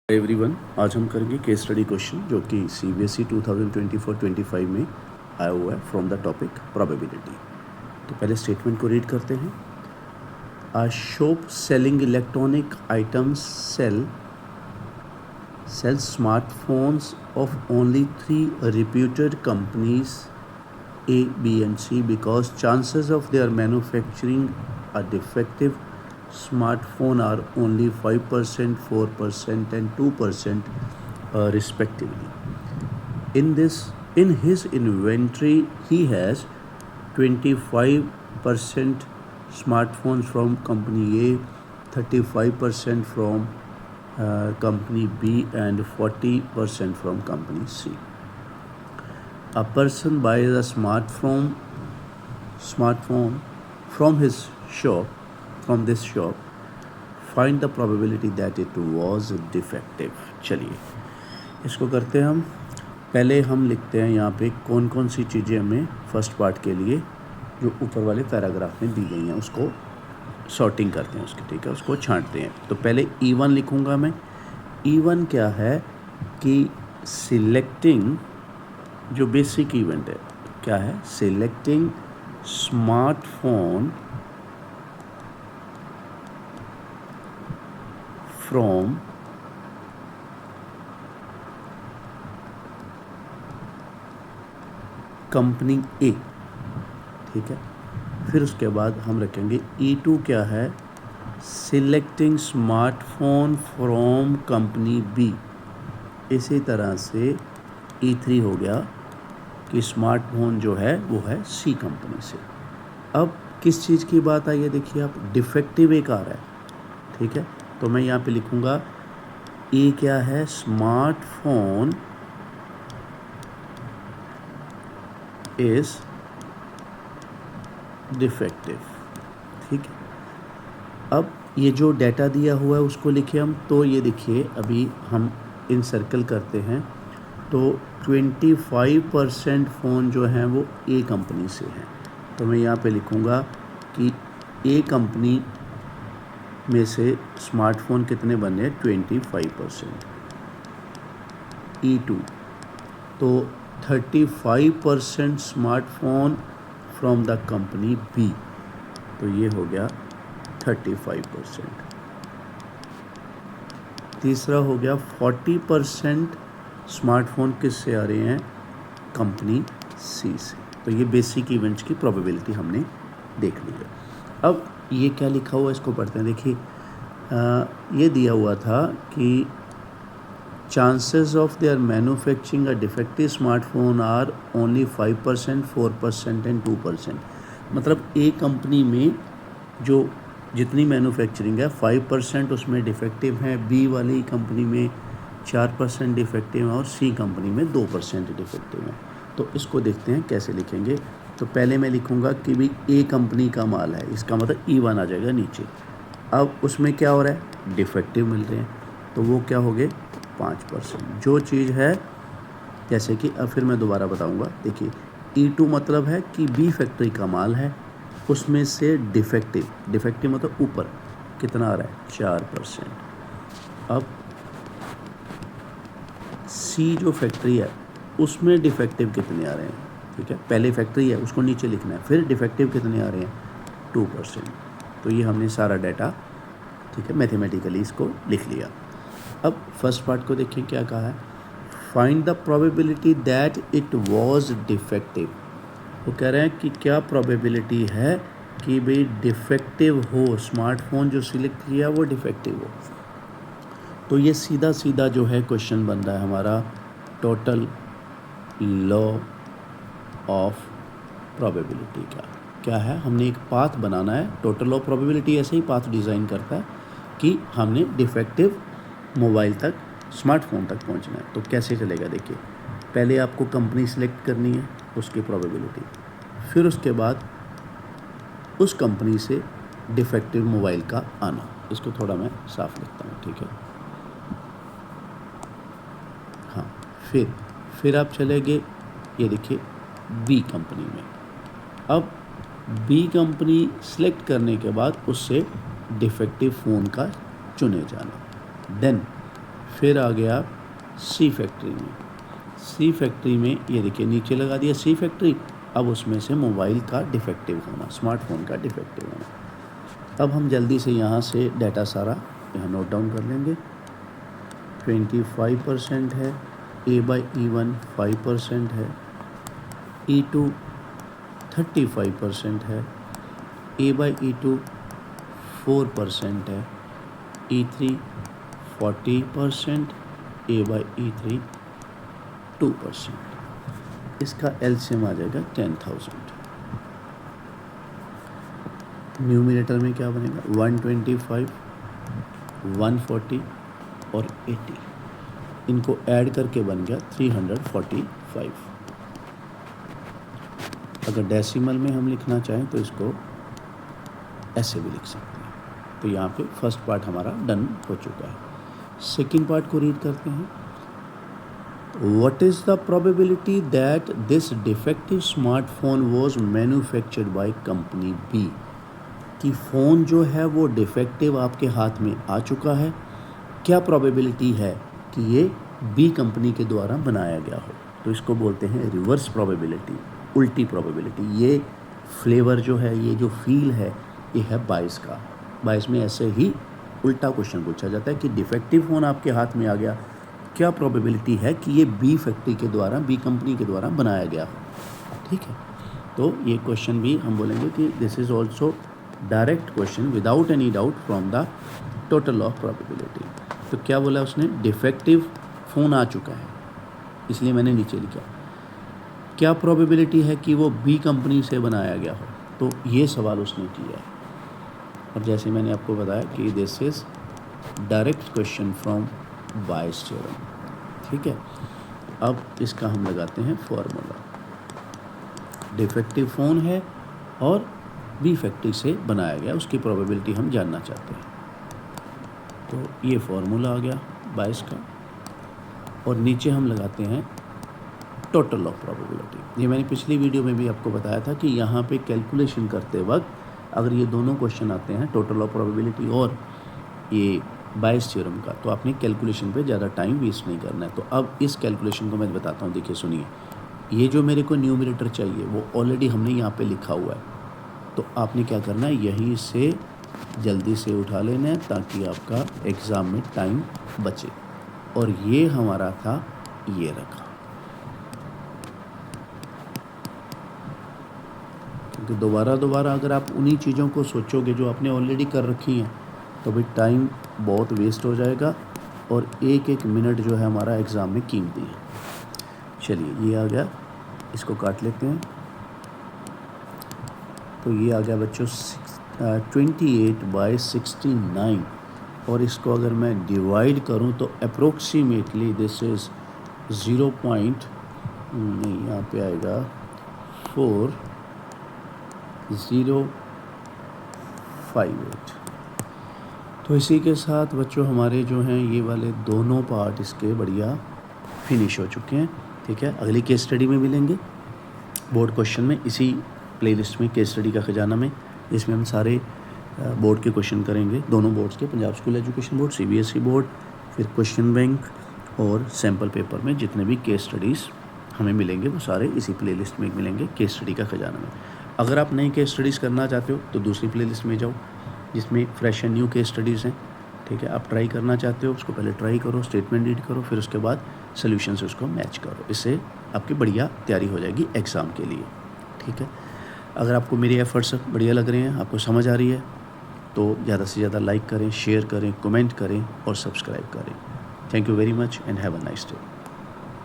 Everyone, आज हम करेंगे केस स्टडी क्वेश्चन जो कि CBSE 2024-25 में आया हुआ है फ्रॉम द टॉपिक प्रोबेबिलिटी। तो पहले स्टेटमेंट को रीड करते हैं। A shop selling electronic items sells smartphones of only 3 reputed companies A, B and C because chances of their manufacturing a defective smartphone are only 5%, 4% and 2% respectively. In his inventory, he has 25% smartphones from company A, 35% from company B and 40% from company C. A person buys a smartphone from this shop, find the probability that it was defective. चलिए इसको करते हैं हम। पहले हम लिखते हैं यहाँ पे कौन कौन सी चीज़ें हमें फर्स्ट पार्ट के लिए जो ऊपर वाले पैराग्राफ में दी गई हैं उसको सॉर्टिंग करते हैं उसकी, ठीक है, उसको छांटते हैं। तो पहले E1 लिखूँगा मैं। E1 क्या है कि सिलेक्टिंग, जो बेसिक इवेंट है क्या है, सिलेक्टिंग स्मार्टफोन फ्रॉम कंपनी ए, ठीक है। फिर उसके बाद हम रखेंगे E2 क्या है, selecting smartphone from company B. इसी तरह से E3 हो गया कि स्मार्टफोन जो है वो है सी कंपनी से। अब किस चीज़ की बात आई है, देखिए आप, डिफेक्टिव एक आ रहा है, ठीक है। तो मैं यहाँ पे लिखूँगा E क्या है, स्मार्टफोन इज डिफेक्टिव, ठीक है। अब ये जो डाटा दिया हुआ है उसको लिखे हम। तो ये देखिए अभी हम इन सर्कल करते हैं तो 25% फ़ोन जो हैं वो ए कंपनी से हैं। तो मैं यहाँ पे लिखूँगा कि ए कंपनी में से स्मार्टफोन कितने बने हैं, 25%। E2 तो 35% smartphone from the company B, तो ये हो गया 35%। तीसरा हो गया 40% स्मार्टफोन किससे आ रहे हैं, कंपनी सी से। तो ये बेसिक इवेंट्स की प्रोबेबिलिटी हमने देख ली है। अब ये क्या लिखा हुआ है इसको पढ़ते हैं। देखिए ये दिया हुआ था कि chances of their manufacturing a defective smartphone are only 5%, 4% and 2%। मतलब ए कंपनी में जो जितनी मैन्युफैक्चरिंग है 5% उसमें डिफेक्टिव है, बी वाली कंपनी में 4% डिफेक्टिव है और सी कंपनी में 2% डिफेक्टिव है। तो इसको देखते हैं कैसे लिखेंगे। तो पहले मैं लिखूँगा कि भाई ए कंपनी का माल है, इसका मतलब E1 आ जाएगा नीचे। अब उसमें क्या हो रहा है, डिफेक्टिव मिल रहे हैं, तो वो क्या हो गए, 5%। जो चीज़ है, जैसे कि अब फिर मैं दोबारा बताऊँगा। देखिए E2 मतलब है कि बी फैक्ट्री का माल है, उसमें से डिफेक्टिव मतलब ऊपर कितना आ रहा है, 4%। अब सी जो फैक्ट्री है उसमें डिफेक्टिव कितने आ रहे हैं, ठीक है, पहले फैक्ट्री है उसको नीचे लिखना है, फिर डिफेक्टिव कितने आ रहे हैं, 2%। तो ये हमने सारा डाटा, ठीक है, मैथमेटिकली इसको लिख लिया। अब फर्स्ट पार्ट को देखिए क्या कहा है, find the probability that it was defective. वो कह रहे हैं कि क्या प्रोबेबिलिटी है कि भाई डिफेक्टिव हो, स्मार्टफोन जो सिलेक्ट किया वो डिफेक्टिव हो। तो ये सीधा सीधा जो है क्वेश्चन बन रहा है हमारा टोटल लॉ ऑफ प्रोबेबिलिटी का। क्या है, हमने एक पाथ बनाना है। टोटल लॉ ऑफ प्रोबेबिलिटी ऐसे ही पाथ डिज़ाइन करता है कि हमने डिफेक्टिव मोबाइल तक, स्मार्टफोन तक पहुंचना है। तो कैसे चलेगा, देखिए पहले आपको कंपनी सिलेक्ट करनी है, उसकी प्रोबेबिलिटी, फिर उसके बाद उस कंपनी से डिफेक्टिव मोबाइल का आना। इसको थोड़ा मैं साफ लिखता हूँ, ठीक है। हाँ, फिर आप चले गए, ये देखिए बी कंपनी में। अब बी कंपनी सेलेक्ट करने के बाद उससे डिफेक्टिव फ़ोन का चुने जाना। देन फिर आ गया सी फैक्ट्री में। सी फैक्ट्री में ये देखिए नीचे लगा दिया सी फैक्ट्री। अब उसमें से मोबाइल का डिफेक्टिव होना, स्मार्टफोन का डिफेक्टिव होना। अब हम जल्दी से यहाँ से डाटा सारा यहाँ नोट डाउन कर लेंगे। 25% है, A/E1 5% है, E2 35% है, A/E2 4% है, E3 40%, A/E3 2%। इसका एलसीएम आ जाएगा 10,000। न्यूमरेटर में क्या बनेगा 125, 140 और 80। इनको ऐड करके बन गया 345। अगर डेसिमल में हम लिखना चाहें तो इसको ऐसे भी लिख सकते हैं। तो यहाँ पे फर्स्ट पार्ट हमारा डन हो चुका है। सेकंड पार्ट को रीड करते हैं। What is the probability that this defective smartphone was manufactured by company B? कि फ़ोन जो है वो डिफेक्टिव आपके हाथ में आ चुका है, क्या प्रोबेबिलिटी है कि ये बी कंपनी के द्वारा बनाया गया हो? तो इसको बोलते हैं रिवर्स प्रोबेबिलिटी, उल्टी प्रोबेबिलिटी। ये फ्लेवर जो है, ये जो फील है, ये है 22 का। 22 में ऐसे ही उल्टा क्वेश्चन पूछा जाता है कि डिफेक्टिव फ़ोन आपके हाथ में आ गया, क्या प्रोबेबिलिटी है कि ये बी फैक्ट्री के द्वारा, बी कंपनी के द्वारा बनाया गया हो। ठीक है, तो ये क्वेश्चन भी हम बोलेंगे कि this is also direct question without any doubt from the total of probability. तो क्या बोला उसने, डिफेक्टिव फ़ोन आ चुका है, इसलिए मैंने नीचे लिखा क्या प्रोबेबिलिटी है कि वो बी कंपनी से बनाया गया हो। तो ये सवाल उसने किया है। और जैसे मैंने आपको बताया कि this is direct question from bias theorem. ठीक है, अब इसका हम लगाते हैं फॉर्मूला। डिफेक्टिव फ़ोन है और बी फैक्ट्री से बनाया गया, उसकी प्रोबेबिलिटी हम जानना चाहते हैं। तो ये फॉर्मूला आ गया बायस का, और नीचे हम लगाते हैं टोटल ऑफ प्रोबेबिलिटी। ये मैंने पिछली वीडियो में भी आपको बताया था कि यहाँ पे कैलकुलेशन करते वक्त अगर ये दोनों क्वेश्चन आते हैं, टोटल ऑफ प्रोबेबिलिटी और ये बायस थ्योरम का, तो आपने कैलकुलेशन पे ज़्यादा टाइम वेस्ट नहीं करना है। तो अब इस कैलकुलेशन को मैं बताता हूँ। देखिए सुनिए, ये जो मेरे को न्यूमरेटर चाहिए वो ऑलरेडी हमने यहाँ पे लिखा हुआ है। तो आपने क्या करना है, यहीं से जल्दी से उठा लेना है ताकि आपका एग्ज़ाम में टाइम बचे। और ये हमारा था, ये रखा, क्योंकि दोबारा अगर आप उन्हीं चीज़ों को सोचोगे जो आपने ऑलरेडी कर रखी हैं तो भाई टाइम बहुत वेस्ट हो जाएगा, और एक एक मिनट जो है हमारा एग्ज़ाम में कीमती है। चलिए ये आ गया, इसको काट लेते हैं। तो ये आ गया बच्चों 28/69, और इसको अगर मैं डिवाइड करूं तो अप्रोक्सीमेटली दिस इज़ 0. नहीं, यहाँ पे आएगा 4058। तो इसी के साथ बच्चों हमारे जो हैं ये वाले दोनों पार्ट इसके बढ़िया फिनिश हो चुके हैं। ठीक है, अगली केस स्टडी में मिलेंगे बोर्ड क्वेश्चन में, इसी प्लेलिस्ट में केस स्टडी का खजाना में। इसमें हम सारे बोर्ड के क्वेश्चन करेंगे, दोनों बोर्ड्स के, Punjab school education board, CBSE board, फिर क्वेश्चन बैंक और सैम्पल पेपर में जितने भी केस स्टडीज़ हमें मिलेंगे वो सारे इसी प्लेलिस्ट में मिलेंगे, केस स्टडी का खजाना में। अगर आप नई केस स्टडीज़ करना चाहते हो तो दूसरी प्लेलिस्ट में जाओ जिसमें fresh and new case studies हैं। ठीक है, आप ट्राई करना चाहते हो उसको पहले ट्राई करो, स्टेटमेंट रीड करो, फिर उसके बाद सोल्यूशन से उसको मैच करो। इससे आपकी बढ़िया तैयारी हो जाएगी एग्ज़ाम के लिए। ठीक है, अगर आपको मेरे एफर्ट्स बढ़िया लग रहे हैं, आपको समझ आ रही है, तो ज़्यादा से ज़्यादा लाइक करें, शेयर करें, कमेंट करें और सब्सक्राइब करें। Thank you very much and have a nice day.